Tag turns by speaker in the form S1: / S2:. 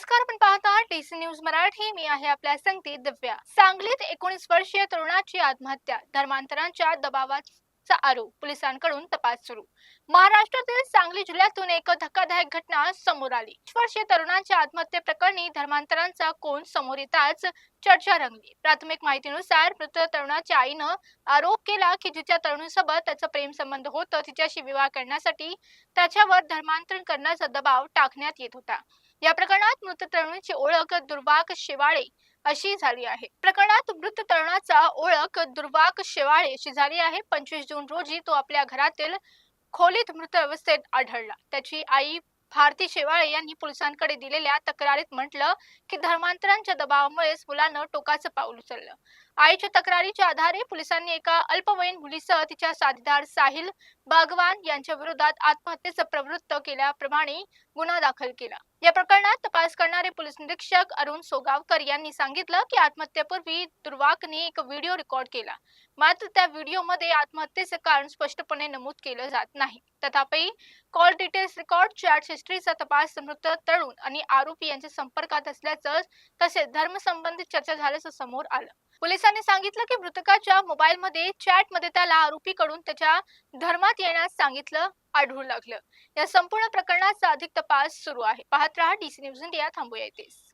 S1: नमस्कार, आपण पाहता टीसी न्यूज मराठी. मी आहे आपल्या संगती दिव्या. सांगलीत 19 वर्षीय तरुणाची आत्महत्या, धर्मांतरांच्या दबावाचा आरोप, पोलिसांकडून तपास सुरू. महाराष्ट्रातील सांगली जिल्ह्यातून एक धक्कादायक घटना समोर आली. 20 वर्षीय तरुणाच्या आत्महत्येप्रकरणी धर्मांतरांचा कोण समोर येताच चर्चा रंगली. प्राथमिक माहितीनुसार मृत तरुणाच्या आईनं आरोप केला की जिच्या तरुणीसोबत त्याचा प्रेम संबंध होता, तिच्याशी विवाह करण्यासाठी त्याच्यावर धर्मांतरण करण्याचा दबाव टाकण्यात येत होता. या प्रकरणात मृत तरुणीची ओळख दुर्वाक शेवाळे अशी झाली आहे. प्रकरणात मृत तरुणाचा ओळख दुर्वाक शेवाळे अशी झाली आहे. 25 जून रोजी तो आपल्या घरातील खोलीत मृत अवस्थेत आढळला. त्याची आई भारती शेवाळे यांनी पोलिसांकडे दिलेल्या तक्रारीत म्हटलं की धर्मांतरांच्या दबावामुळेच मुलानं टोकाचं पाऊल उचललं. आईच्या तक्रारीच्या आधारे पोलिसांनी एका अल्पवयीन मुलीसह तिच्या साथीदार साहिल बागवान यांच्या विरोधात आत्महत्येचं प्रवृत्त केल्याप्रमाणे गुन्हा दाखल केला. या प्रकरणात तपास करणारे पोलीस निरीक्षक अरुण सोगावकर यांनी सांगितलं की आत्महत्येपूर्वी दुर्वाकने एक व्हिडिओ रेकॉर्ड केला. मात्र त्या व्हिडिओमध्ये आत्महत्येचे कारण स्पष्टपणे नमूद केलं जात नाही. तथापि कॉल डिटेल्स रेकॉर्ड, चॅट हिस्ट्रीचा तपास, मृत तरुण आणि आरोपी यांच्या संपर्कात असल्याचं तसेच धर्मसंबंधित चर्चा झाल्याचं समोर आलं. पोलिसांनी सांगितलं की मृतकाच्या मोबाईलमध्ये चॅटमध्ये त्याला आरोपीकडून त्याच्या धर्मात येण्यास सांगितलं आढळू लागलं. या संपूर्ण प्रकरणाचा अधिक तपास सुरू आहे. पाहत रहा डीसी न्यूज इंडिया. थांबूया इथेच.